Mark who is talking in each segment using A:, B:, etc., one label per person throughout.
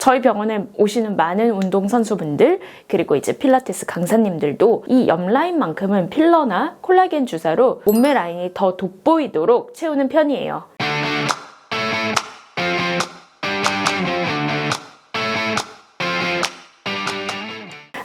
A: 저희 병원에 오시는 많은 운동선수분들 그리고 이제 필라테스 강사님들도 이 옆 라인만큼은 필러나 콜라겐 주사로 몸매 라인이 더 돋보이도록 채우는 편이에요.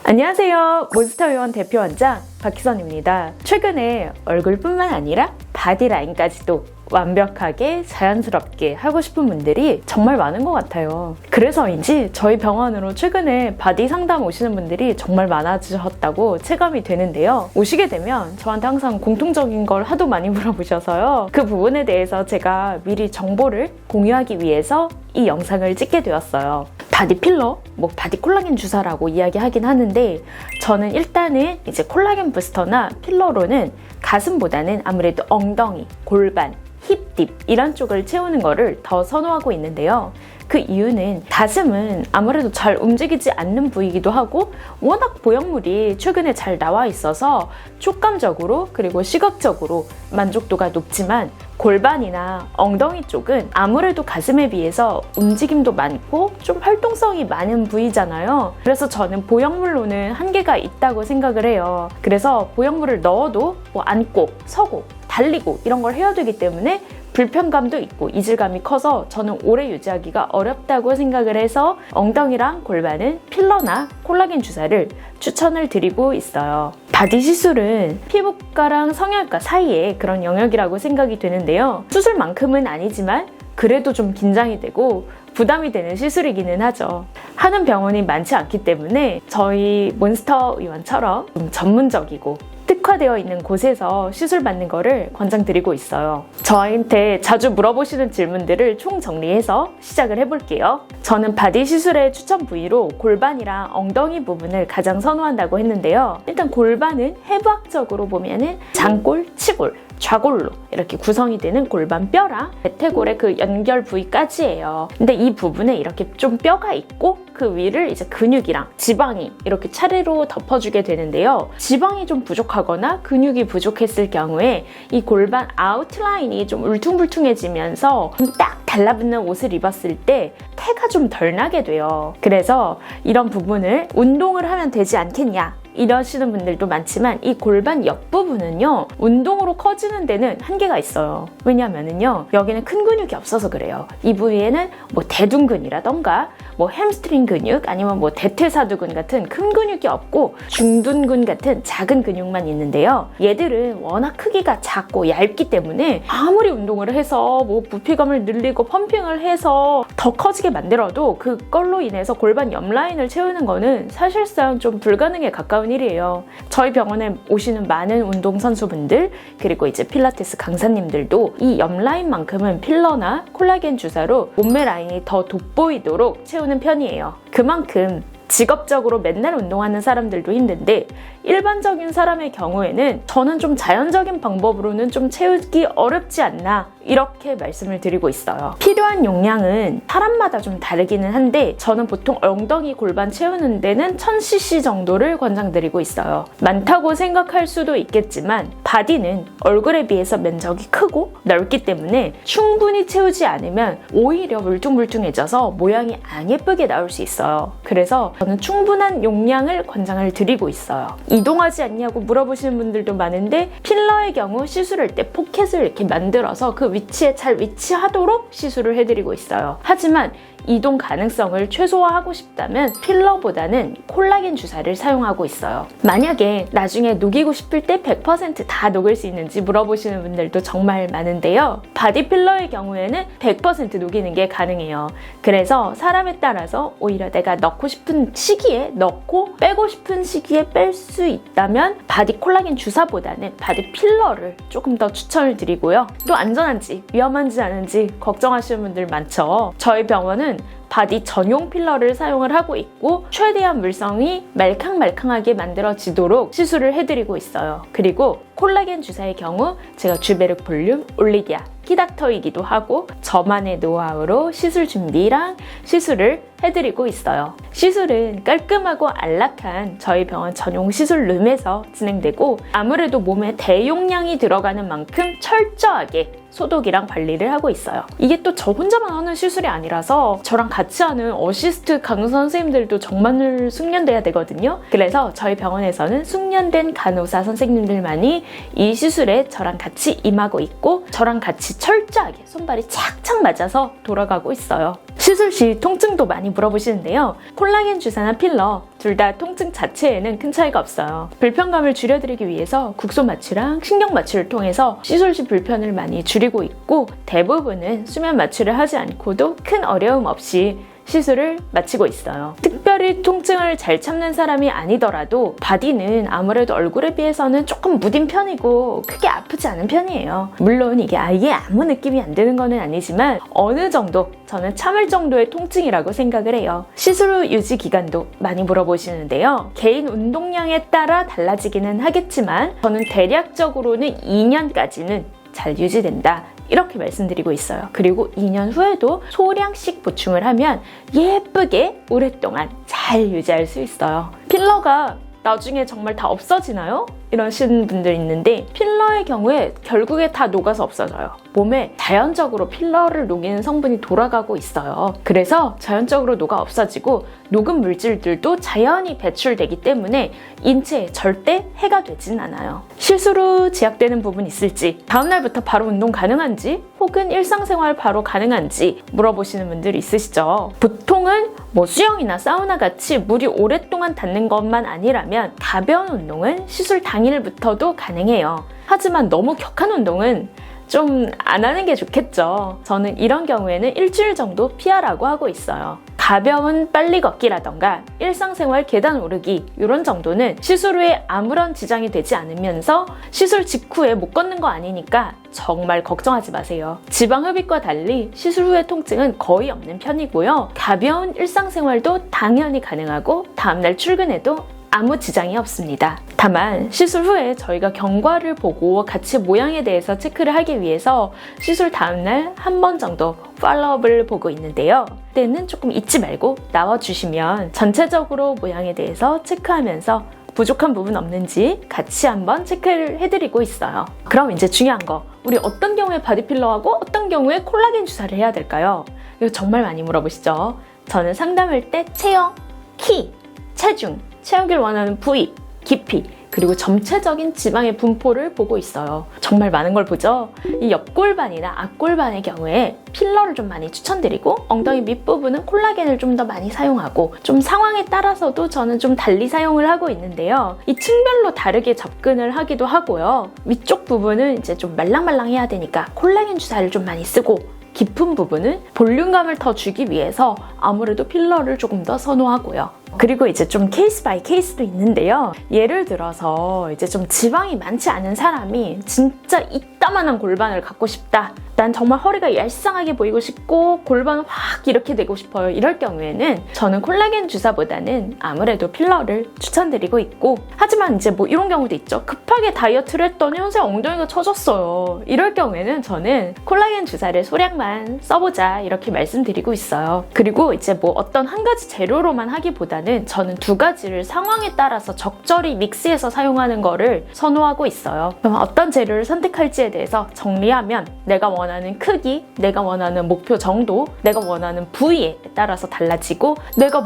A: 안녕하세요. 몬스터요원 대표 원장 박희선입니다. 최근에 얼굴뿐만 아니라 바디라인까지도 완벽하게 자연스럽게 하고 싶은 분들이 정말 많은 것 같아요. 그래서인지 저희 병원으로 최근에 바디 상담 오시는 분들이 정말 많아지셨다고 체감이 되는데요. 오시게 되면 저한테 항상 공통적인 걸 하도 많이 물어보셔서요. 그 부분에 대해서 제가 미리 정보를 공유하기 위해서 이 영상을 찍게 되었어요. 바디 필러, 바디 콜라겐 주사라고 이야기하긴 하는데 저는 일단은 이제 콜라겐 부스터나 필러로는 가슴보다는 아무래도 엉덩이, 골반, 힙, 딥 이런 쪽을 채우는 거를 더 선호하고 있는데요. 그 이유는 가슴은 아무래도 잘 움직이지 않는 부위이기도 하고 워낙 보형물이 최근에 잘 나와 있어서 촉감적으로 그리고 시각적으로 만족도가 높지만 골반이나 엉덩이 쪽은 아무래도 가슴에 비해서 움직임도 많고 좀 활동성이 많은 부위잖아요. 그래서 저는 보형물로는 한계가 있다고 생각을 해요. 그래서 보형물을 넣어도 앉고 서고 달리고 이런 걸 해야 되기 때문에 불편감도 있고 이질감이 커서 저는 오래 유지하기가 어렵다고 생각을 해서 엉덩이랑 골반은 필러나 콜라겐 주사를 추천을 드리고 있어요. 바디 시술은 피부과랑 성형외과 사이에 그런 영역이라고 생각이 되는데요. 수술만큼은 아니지만 그래도 좀 긴장이 되고 부담이 되는 시술이기는 하죠. 하는 병원이 많지 않기 때문에 저희 몬스터 의원처럼 좀 전문적이고 특화되어 있는 곳에서 시술 받는 거를 권장드리고 있어요. 저한테 자주 물어보시는 질문들을 총정리해서 시작을 해볼게요. 저는 바디 시술의 추천 부위로 골반이랑 엉덩이 부분을 가장 선호한다고 했는데요. 일단 골반은 해부학적으로 보면은 장골, 치골, 좌골로 이렇게 구성이 되는 골반뼈랑 대퇴골의 그 연결 부위까지예요. 근데 이 부분에 이렇게 좀 뼈가 있고 그 위를 이제 근육이랑 지방이 이렇게 차례로 덮어주게 되는데요. 지방이 좀 부족하거나 근육이 부족했을 경우에 이 골반 아웃라인이 좀 울퉁불퉁해지면서 딱 달라붙는 옷을 입었을 때 태가 좀 덜 나게 돼요. 그래서 이런 부분을 운동을 하면 되지 않겠냐 이러시는 분들도 많지만 이 골반 옆부분은요 운동으로 커지는 데는 한계가 있어요. 왜냐면은요 여기는 큰 근육이 없어서 그래요. 이 부위에는 대둔근이라던가 햄스트링 근육 아니면 대퇴사두근 같은 큰 근육이 없고 중둔근 같은 작은 근육만 있는데요. 얘들은 워낙 크기가 작고 얇기 때문에 아무리 운동을 해서 부피감을 늘리고 펌핑을 해서 더 커지게 만들어도 그걸로 인해서 골반 옆 라인을 채우는 거는 사실상 좀 불가능에 가까운 일이에요. 저희 병원에 오시는 많은 운동선수분들 그리고 이제 필라테스 강사님들도 이 옆 라인만큼은 필러나 콜라겐 주사로 몸매 라인이 더 돋보이도록 채우는 편이에요. 그만큼 직업적으로 맨날 운동하는 사람들도 힘든데 일반적인 사람의 경우에는 저는 좀 자연적인 방법으로는 좀 채우기 어렵지 않나 이렇게 말씀을 드리고 있어요. 필요한 용량은 사람마다 좀 다르기는 한데 저는 보통 엉덩이 골반 채우는 데는 1000cc 정도를 권장드리고 있어요. 많다고 생각할 수도 있겠지만 바디는 얼굴에 비해서 면적이 크고 넓기 때문에 충분히 채우지 않으면 오히려 물퉁물퉁해져서 모양이 안 예쁘게 나올 수 있어요. 그래서 저는 충분한 용량을 권장을 드리고 있어요. 이동하지 않냐고 물어보시는 분들도 많은데 필러의 경우 시술할 때 포켓을 이렇게 만들어서 그 위치에 잘 위치하도록 시술을 해드리고 있어요. 하지만 이동 가능성을 최소화하고 싶다면 필러보다는 콜라겐 주사를 사용하고 있어요. 만약에 나중에 녹이고 싶을 때 100% 녹일 수 있는지 물어보시는 분들도 정말 많은데요. 바디 필러의 경우에는 100% 녹이는 게 가능해요. 그래서 사람에 따라서 오히려 내가 넣고 싶은 시기에 넣고 빼고 싶은 시기에 뺄 수 있다면 바디 콜라겐 주사보다는 바디 필러를 조금 더 추천을 드리고요. 또 안전한지 위험한지 않은지 걱정하시는 분들 많죠. 저희 병원은 바디 전용 필러를 사용을 하고 있고 최대한 물성이 말캉말캉하게 만들어지도록 시술을 해드리고 있어요. 그리고 콜라겐 주사의 경우 제가 주베르 볼륨, 올리디아, 키닥터이기도 하고 저만의 노하우로 시술 준비랑 시술을 해드리고 있어요. 시술은 깔끔하고 안락한 저희 병원 전용 시술룸에서 진행되고 아무래도 몸에 대용량이 들어가는 만큼 철저하게 소독이랑 관리를 하고 있어요. 이게 또 저 혼자만 하는 시술이 아니라서 저랑 같이 같이 하는 어시스트 간호사 선생님들도 정말 숙련돼야 되거든요. 그래서 저희 병원에서는 숙련된 간호사 선생님들만이 이 시술에 저랑 같이 임하고 있고 저랑 같이 철저하게 손발이 착착 맞아서 돌아가고 있어요. 시술 시 통증도 많이 물어보시는데요. 콜라겐 주사나 필러 둘 다 통증 자체에는 큰 차이가 없어요. 불편감을 줄여드리기 위해서 국소 마취랑 신경 마취를 통해서 시술 시 불편을 많이 줄이고 있고 대부분은 수면 마취를 하지 않고도 큰 어려움 없이 시술을 마치고 있어요. 특별히 통증을 잘 참는 사람이 아니더라도 바디는 아무래도 얼굴에 비해서는 조금 무딘 편이고 크게 아프지 않은 편이에요. 물론 이게 아예 아무 느낌이 안 드는 건 아니지만 어느 정도 저는 참을 정도의 통증이라고 생각을 해요. 시술 후 유지 기간도 많이 물어보시는데요. 개인 운동량에 따라 달라지기는 하겠지만 저는 대략적으로는 2년까지는 잘 유지된다. 이렇게 말씀드리고 있어요. 그리고 2년 후에도 소량씩 보충을 하면 예쁘게 오랫동안 잘 유지할 수 있어요. 필러가 나중에 정말 다 없어지나요? 이러시는 분들 있는데 필러의 경우에 결국에 다 녹아서 없어져요. 몸에 자연적으로 필러를 녹이는 성분이 돌아가고 있어요. 그래서 자연적으로 녹아 없어지고 녹은 물질들도 자연히 배출되기 때문에 인체에 절대 해가 되진 않아요. 시술 후 지약되는 부분 있을지, 다음날부터 바로 운동 가능한지, 혹은 일상생활 바로 가능한지 물어보시는 분들이 있으시죠. 보통은 수영이나 사우나 같이 물이 오랫동안 닿는 것만 아니라면 가벼운 운동은 시술 당일부터도 가능해요. 하지만 너무 격한 운동은 좀 안 하는 게 좋겠죠. 저는 이런 경우에는 일주일 정도 피하라고 하고 있어요. 가벼운 빨리 걷기라던가 일상생활 계단 오르기 이런 정도는 시술 후에 아무런 지장이 되지 않으면서 시술 직후에 못 걷는 거 아니니까 정말 걱정하지 마세요. 지방 흡입과 달리 시술 후의 통증은 거의 없는 편이고요. 가벼운 일상생활도 당연히 가능하고 다음날 출근해도 아무 지장이 없습니다. 다만 시술 후에 저희가 경과를 보고 같이 모양에 대해서 체크를 하기 위해서 시술 다음날 한 번 정도 팔로업을 보고 있는데요. 그때는 조금 잊지 말고 나와주시면 전체적으로 모양에 대해서 체크하면서 부족한 부분 없는지 같이 한번 체크를 해드리고 있어요. 그럼 이제 중요한 거, 우리 어떤 경우에 바디필러하고 어떤 경우에 콜라겐 주사를 해야 될까요? 이거 정말 많이 물어보시죠. 저는 상담할 때 체형, 키, 체중, 채우길 원하는 부위, 깊이, 그리고 전체적인 지방의 분포를 보고 있어요. 정말 많은 걸 보죠? 이 옆골반이나 앞골반의 경우에 필러를 좀 많이 추천드리고 엉덩이 밑부분은 콜라겐을 좀 더 많이 사용하고 좀 상황에 따라서도 저는 좀 달리 사용을 하고 있는데요. 이 층별로 다르게 접근을 하기도 하고요. 위쪽 부분은 이제 좀 말랑말랑해야 되니까 콜라겐 주사를 좀 많이 쓰고 깊은 부분은 볼륨감을 더 주기 위해서 아무래도 필러를 조금 더 선호하고요. 그리고 이제 좀 케이스 바이 케이스도 있는데요. 예를 들어서 이제 좀 지방이 많지 않은 사람이 진짜 이따만한 골반을 갖고 싶다. 난 정말 허리가 얄쌍하게 보이고 싶고 골반은 확 이렇게 되고 싶어요. 이럴 경우에는 저는 콜라겐 주사보다는 아무래도 필러를 추천드리고 있고, 하지만 이제 이런 경우도 있죠. 급하게 다이어트를 했더니 요새 엉덩이가 처졌어요. 이럴 경우에는 저는 콜라겐 주사를 소량만 써보자 이렇게 말씀드리고 있어요. 그리고 이제 어떤 한 가지 재료로만 하기보다는 저는 두 가지를 상황에 따라서 적절히 믹스해서 사용하는 거를 선호하고 있어요. 그럼 어떤 재료를 선택할지에 대해서 정리하면 내가 원하는 크기, 내가 원하는 목표 정도, 내가 원하는 부위에 따라서 달라지고, 내가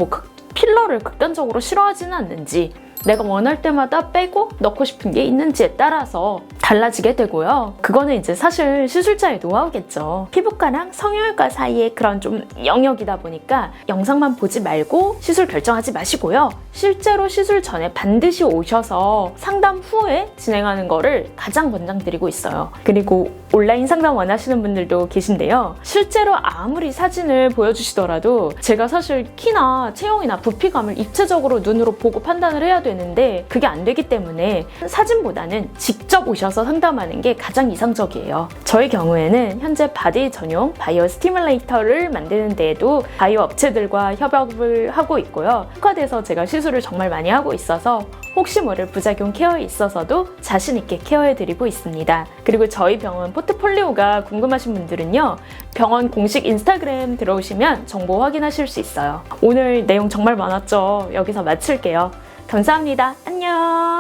A: 필러를 극단적으로 싫어하지는 않는지, 내가 원할 때마다 빼고 넣고 싶은 게 있는지에 따라서 달라지게 되고요. 그거는 이제 사실 시술자의 노하우겠죠. 피부과랑 성형외과 사이의 그런 좀 영역이다 보니까 영상만 보지 말고 시술 결정하지 마시고요. 실제로 시술 전에 반드시 오셔서 상담 후에 진행하는 거를 가장 권장드리고 있어요. 그리고 온라인 상담 원하시는 분들도 계신데요. 실제로 아무리 사진을 보여주시더라도 제가 사실 키나 체형이나 부피감을 입체적으로 눈으로 보고 판단을 해야 되는데 그게 안 되기 때문에 사진보다는 직접 오셔서 상담하는 게 가장 이상적이에요. 저희 경우에는 현재 바디 전용 바이오 스티뮬레이터를 만드는 데에도 바이오 업체들과 협업을 하고 있고요. 특화돼서 제가 시술을 정말 많이 하고 있어서 혹시 모를 부작용 케어에 있어서도 자신 있게 케어해드리고 있습니다. 그리고 저희 병원 포트폴리오가 궁금하신 분들은요, 병원 공식 인스타그램 들어오시면 정보 확인하실 수 있어요. 오늘 내용 정말 많았죠? 여기서 마칠게요. 감사합니다. 안녕.